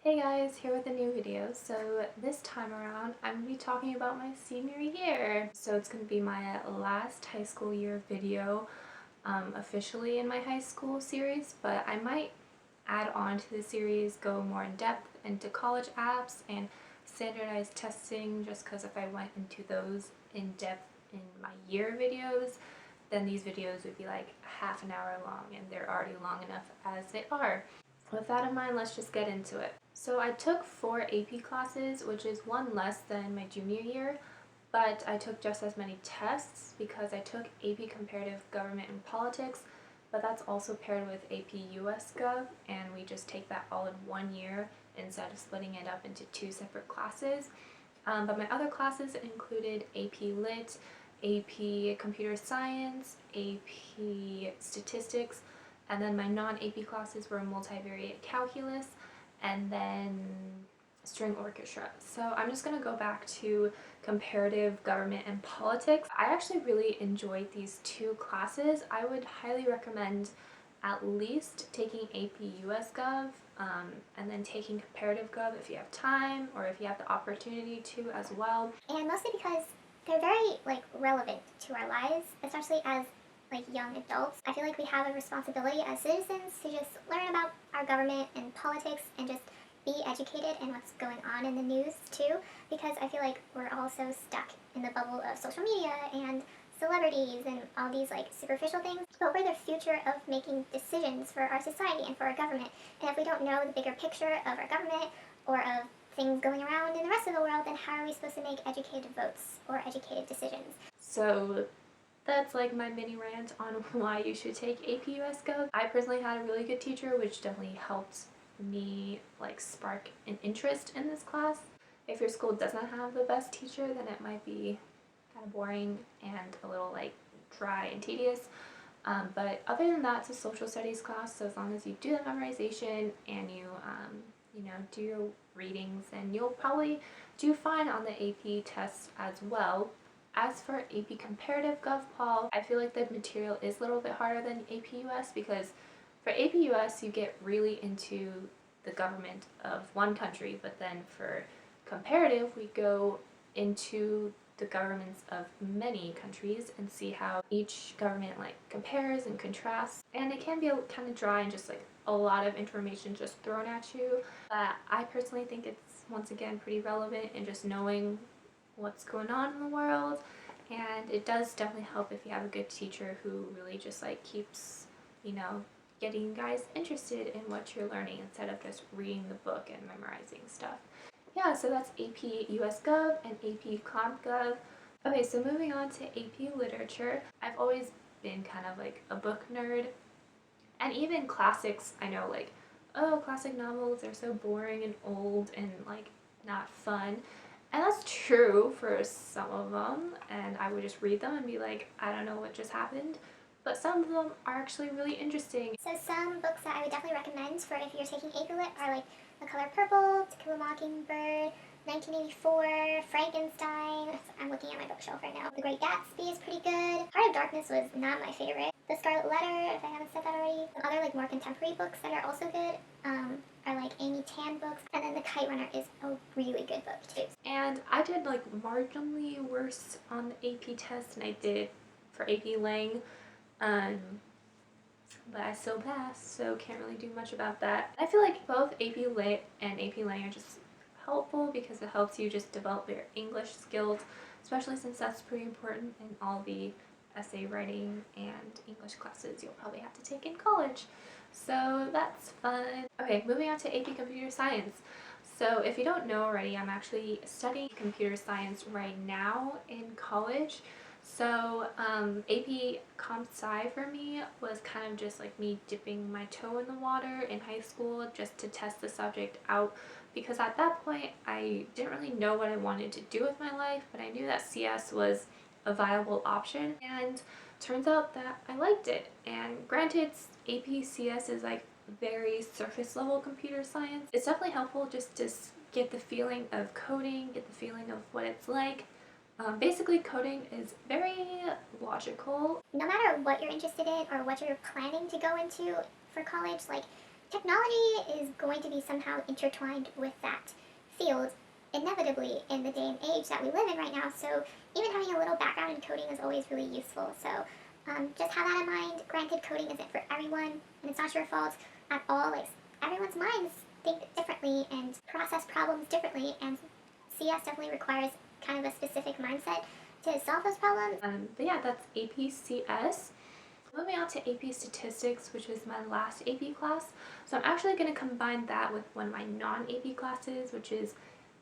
Hey guys, here with a new video. So this time around, I'm going to be talking about my senior year. So it's going to be my last high school year video officially in my high school series, but I might add on to the series, go more in depth into college apps and standardized testing, just because if I went into those in depth in my year videos, then these videos would be like half an hour long, and they're already long enough as they are. With that in mind, let's just get into it. So I took 4 AP classes, which is one less than my junior year, but I took just as many tests because I took AP Comparative Government and Politics, but that's also paired with AP U.S Gov, and we just take that all in one year instead of splitting it up into 2 separate classes. But my other classes included AP Lit, AP Computer Science, AP Statistics, and then my non-AP classes were Multivariate Calculus, and then string orchestra. So I'm just going to go back to comparative government and politics. I actually really enjoyed these 2 classes. I would highly recommend at least taking AP US Gov and then taking comparative gov if you have time or if you have the opportunity to as well. And mostly because they're very relevant to our lives, especially as young adults. I feel like we have a responsibility as citizens to just learn about our government and politics and just be educated in what's going on in the news too, because I feel like we're all so stuck in the bubble of social media and celebrities and all these superficial things. But we're the future of making decisions for our society and for our government. And if we don't know the bigger picture of our government or of things going around in the rest of the world, then how are we supposed to make educated votes or educated decisions? So that's like my mini rant on why you should take AP US Gov. I personally had a really good teacher, which definitely helped me spark an interest in this class. If your school doesn't have the best teacher, then it might be kind of boring and a little dry and tedious. But other than that, it's a social studies class, so as long as you do the memorization and you do your readings, then you'll probably do fine on the AP tests as well. As for AP Comparative Gov Paul, I feel like the material is a little bit harder than AP US because for AP US you get really into the government of one country, but then for comparative we go into the governments of many countries and see how each government compares and contrasts. And it can be kind of dry and just a lot of information just thrown at you, but I personally think it's once again pretty relevant in just knowing what's going on in the world, and it does definitely help if you have a good teacher who really just keeps getting you guys interested in what you're learning instead of just reading the book and memorizing stuff. Yeah, so that's AP US Gov and AP Comp Gov. Okay, so moving on to AP Literature. I've always been kind of a book nerd, and even classics, I know oh, classic novels are so boring and old and not fun. And that's true for some of them, and I would just read them and be like, I don't know what just happened. But some of them are actually really interesting. So some books that I would definitely recommend for if you're taking AP Lit are The Color Purple, To Kill a Mockingbird, 1984, Frankenstein. I'm looking at my bookshelf right now. The Great Gatsby is pretty good. Heart of Darkness was not my favorite. The Scarlet Letter, if I haven't said that already. Some other more contemporary books that are also good are Amy Tan books. And then The Kite Runner is a really good book too. And I did marginally worse on the AP test than I did for AP Lang. But I still passed, so can't really do much about that. I feel like both AP Lit and AP Lang are just helpful because it helps you just develop your English skills, especially since that's pretty important in all the essay writing and English classes you'll probably have to take in college. So that's fun. Okay, moving on to AP Computer Science. So if you don't know already, I'm actually studying computer science right now in college. So AP Comp Sci for me was kind of just me dipping my toe in the water in high school just to test the subject out, because at that point I didn't really know what I wanted to do with my life, but I knew that CS was a viable option, and turns out that I liked it. And granted, AP CS is very surface level computer science. It's definitely helpful just to get the feeling of coding, get the feeling of what it's like. Basically, coding is very logical. No matter what you're interested in or what you're planning to go into for college, Technology is going to be somehow intertwined with that field, inevitably, in the day and age that we live in right now. So even having a little background in coding is always really useful. So just have that in mind. Granted, coding isn't for everyone, and it's not your fault at all. Like, everyone's minds think differently and process problems differently, and CS definitely requires kind of a specific mindset to solve those problems. But yeah, that's APCS. Moving on to AP Statistics, which is my last AP class. So I'm actually going to combine that with one of my non-AP classes, which is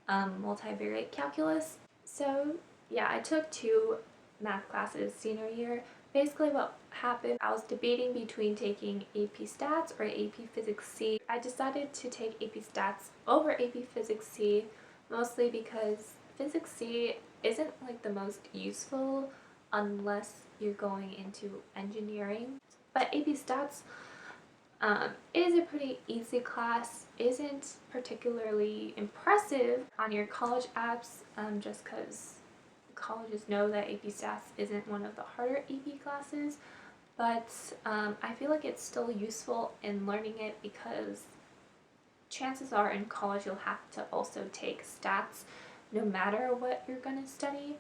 Multivariate Calculus. So yeah, I took 2 math classes senior year. Basically what happened, I was debating between taking AP Stats or AP Physics C. I decided to take AP Stats over AP Physics C, mostly because Physics C isn't like the most useful unless you're going into engineering. But AP Stats is a pretty easy class, isn't particularly impressive on your college apps, just because colleges know that AP Stats isn't one of the harder AP classes, but I feel like it's still useful in learning it because chances are in college you'll have to also take stats no matter what you're going to study.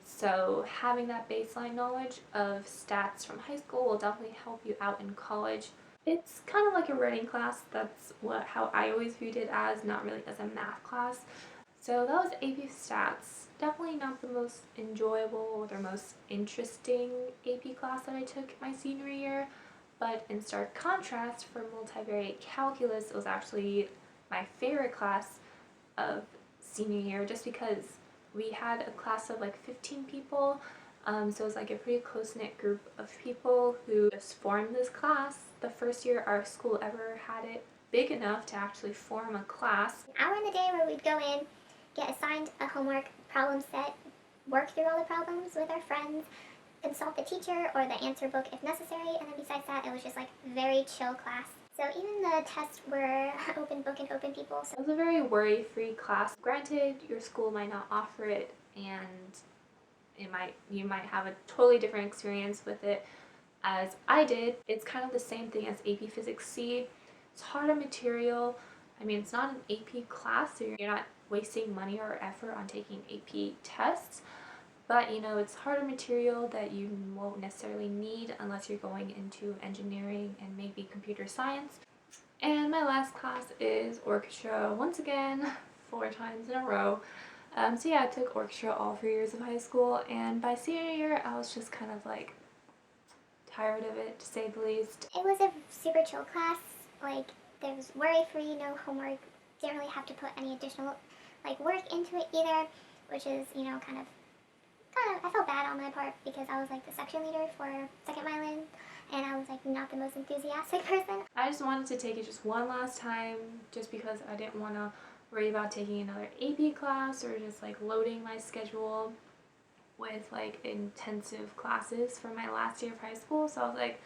So having that baseline knowledge of stats from high school will definitely help you out in college. It's kind of like a writing class. That's how I always viewed it as, not really as a math class. So that was AP Stats. Definitely not the most enjoyable or the most interesting AP class that I took my senior year, but in stark contrast, for Multivariate Calculus, it was actually my favorite class of senior year, just because we had a class of like 15 people, so it was like a pretty close-knit group of people who just formed this class. The first year our school ever had it big enough to actually form a class. An hour in the day where we'd go in, get assigned a homework problem set, work through all the problems with our friends, consult the teacher or the answer book if necessary, and then besides that, it was just like very chill class. So even the tests were open book and open people. So it was a very worry-free class. Granted, your school might not offer it, and you might have a totally different experience with it as I did. It's kind of the same thing as AP Physics C. It's harder material. I mean, it's not an AP class, so you're not wasting money or effort on taking AP tests. But it's harder material that you won't necessarily need unless you're going into engineering and maybe computer science. And my last class is Orchestra, once again, 4 times in a row. So yeah, I took Orchestra all 3 years of high school, and by senior year I was just kind of like tired of it, to say the least. it was a super chill class. Like, there was worry-free, no homework, didn't really have to put any additional like work into it either, which is, kind of, I felt bad on my part because I was like the section leader for second violin, and I was like not the most enthusiastic person. I just wanted to take it just one last time, just because I didn't want to worry about taking another AP class or just like loading my schedule with like intensive classes for my last year of high school. So I was like,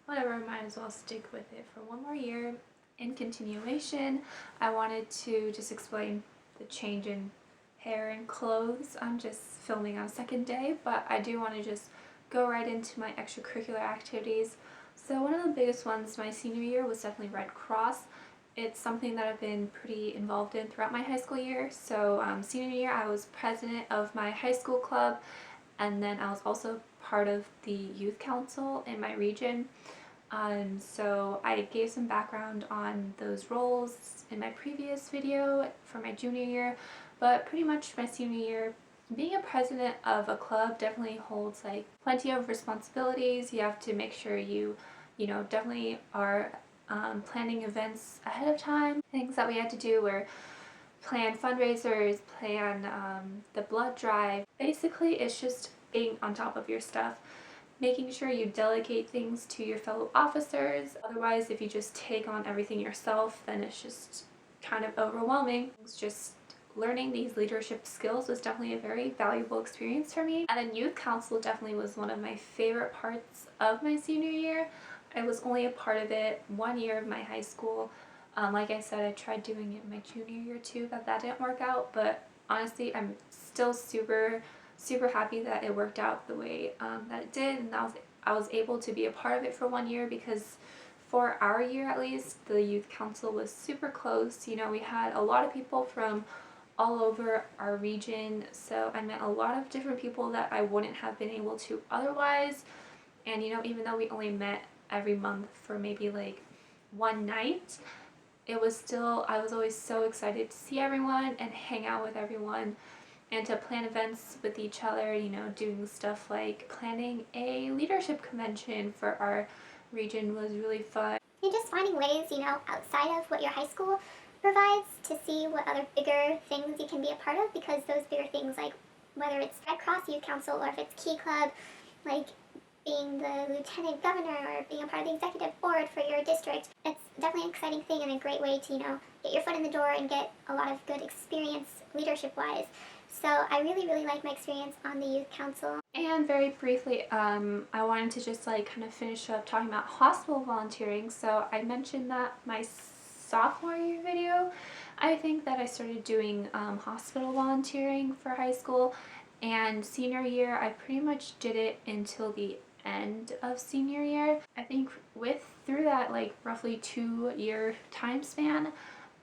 whatever, might as well stick with it for one more year. In continuation, I wanted to just explain the change in hair and clothes. I'm just filming on a second day, but I do want to just go right into my extracurricular activities. So one of the biggest ones my senior year was definitely Red Cross. It's something that I've been pretty involved in throughout my high school year. So senior year I was president of my high school club, and then I was also part of the youth council in my region. So I gave some background on those roles in my previous video for my junior year, but pretty much my senior year, being a president of a club definitely holds like plenty of responsibilities. You have to make sure you definitely are planning events ahead of time. Things that we had to do were plan fundraisers, plan the blood drive. Basically, it's just being on top of your stuff, making sure you delegate things to your fellow officers. Otherwise, if you just take on everything yourself, then it's just kind of overwhelming. It's just learning these leadership skills was definitely a very valuable experience for me. And then youth council definitely was one of my favorite parts of my senior year. I was only a part of it 1 year of my high school. Like I said, I tried doing it my junior year too, but that didn't work out. But honestly, I'm still super happy that it worked out the way that it did, and I was able to be a part of it for 1 year, because for our year at least, the youth council was super close. You know, we had a lot of people from all over our region, so I met a lot of different people that I wouldn't have been able to otherwise. And you know, even though we only met every month for maybe like one night, it was still, I was always so excited to see everyone and hang out with everyone and to plan events with each other, you know, doing stuff like planning a leadership convention for our region was really fun. And just finding ways, you know, outside of what your high school provides to see what other bigger things you can be a part of, because those bigger things, like whether it's Red Cross Youth Council or if it's Key Club, like being the lieutenant governor or being a part of the executive board for your district, it's definitely an exciting thing and a great way to, you know, get your foot in the door and get a lot of good experience leadership-wise. So I really, really like my experience on the youth council. And very briefly, I wanted to just like kind of finish up talking about hospital volunteering. So I mentioned that my sophomore year video, I think that I started doing hospital volunteering for high school, and senior year I pretty much did it until the end of senior year. I think through that like roughly 2-year time span,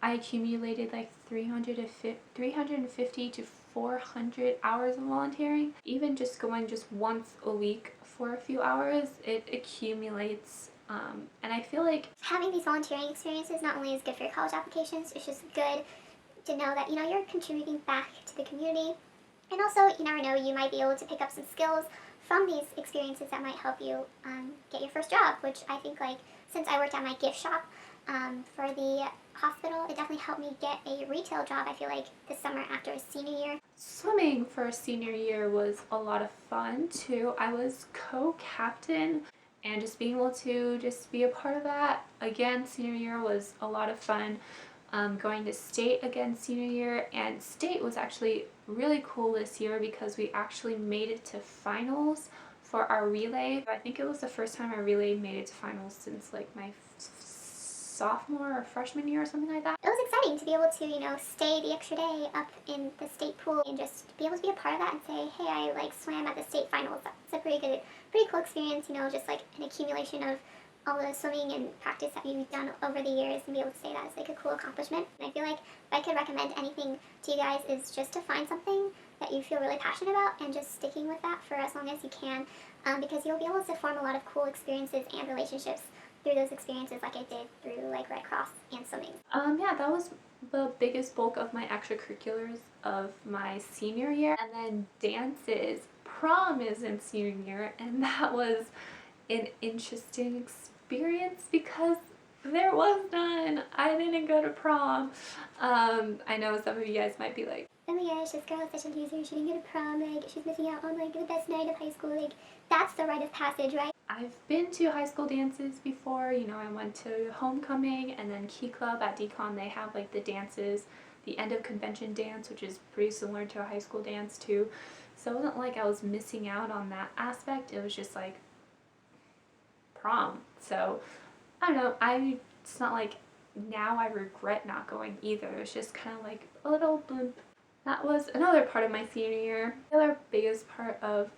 I accumulated like 350 to 400 hours of volunteering. Even just going just once a week for a few hours, it accumulates. And I feel like having these volunteering experiences not only is good for your college applications, it's just good to know that, you know, you're contributing back to the community. And also, you never know, you might be able to pick up some skills from these experiences that might help you get your first job, which I think, like, since I worked at my gift shop for the hospital, it definitely helped me get a retail job, I feel like, this summer after senior year. Swimming for senior year was a lot of fun too. I was co-captain, and just being able to just be a part of that again senior year was a lot of fun. Going to state again senior year, and state was actually really cool this year because we actually made it to finals for our relay. I think it was the first time our relay made it to finals since like my sophomore or freshman year or something like that. It was exciting to be able to, you know, stay the extra day up in the state pool and just be able to be a part of that and say, hey, I like swam at the state finals. That's a pretty cool experience, you know, just like an accumulation of all the swimming and practice that you've done over the years, and be able to say that is like a cool accomplishment. And I feel like if I could recommend anything to you guys, is just to find something that you feel really passionate about and just sticking with that for as long as you can, because you'll be able to form a lot of cool experiences and relationships through those experiences, like I did through like Red Cross and swimming. Yeah, that was the biggest bulk of my extracurriculars of my senior year. And then dances. Prom is in senior year, and that was an interesting experience because there was none. I didn't go to prom. I know some of you guys might be like, oh my gosh, this girl is such a loser, she didn't go to prom, like, she's missing out on, like, the best night of high school, like, that's the rite of passage, right? I've been to high school dances before. You know, I went to homecoming, and then Key Club at Decon, they have like the dances, the end of convention dance, which is pretty similar to a high school dance too. So it wasn't like I was missing out on that aspect. It was just like prom. So I don't know, it's not like now I regret not going either. It was just kind of like a little blimp. That was another part of my senior year. The other biggest part of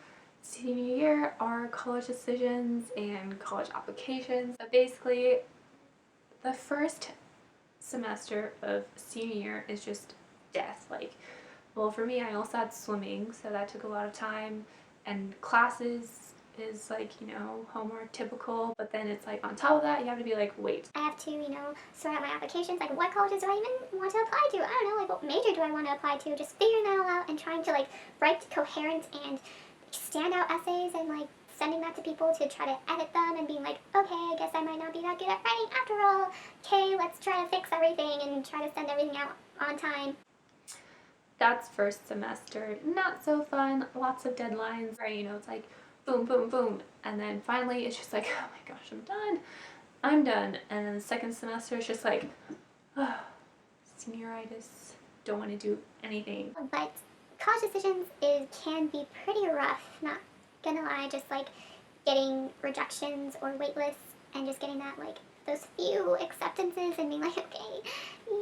senior year are college decisions and college applications. But basically, the first semester of senior year is just death. Like, well, for me, I also had swimming, so that took a lot of time, and classes is like, you know, homework typical, but then it's like on top of that you have to be like, wait, I have to, you know, sort out my applications, like what colleges do I even want to apply to? I don't know, like what major do I want to apply to? Just figuring that all out and trying to like write coherent and standout essays and like sending that to people to try to edit them and being like, okay, I guess I might not be that good at writing after all. Okay, let's try to fix everything and try to send everything out on time. That's first semester. Not so fun. Lots of deadlines, right? You know, it's like boom, boom, boom. And then finally it's just like, oh my gosh, I'm done. I'm done. And then the second semester it's just like, oh, senioritis. Don't want to do anything. But college decisions can be pretty rough, not gonna lie, just like getting rejections or waitlists and just getting that like those few acceptances and being like, okay,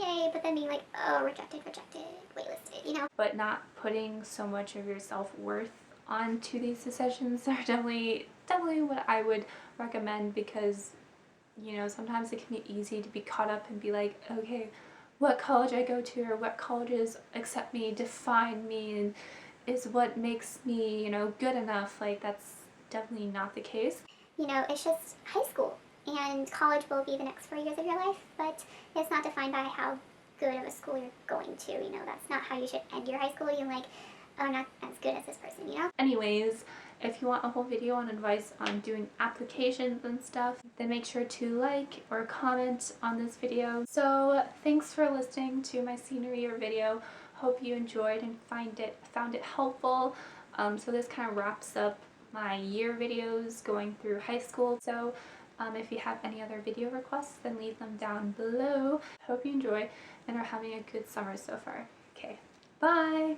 yay, but then being like, oh, rejected, waitlisted, you know. But not putting so much of your self-worth onto these decisions are definitely what I would recommend, because You know, sometimes it can be easy to be caught up and be like, okay, what college I go to or what colleges accept me, define me, and is what makes me, you know, good enough. Like, that's definitely not the case. You know, it's just high school, and college will be the next 4 years of your life, but it's not defined by how good of a school you're going to. You know, that's not how you should end your high school, being like, oh, I'm not as good as this person, you know? Anyways, if you want a whole video on advice on doing applications and stuff, then make sure to like or comment on this video. So thanks for listening to my senior year video. Hope you enjoyed and found it helpful. So this kind of wraps up my year videos going through high school. So if you have any other video requests, then leave them down below. Hope you enjoy and are having a good summer so far. Okay, bye!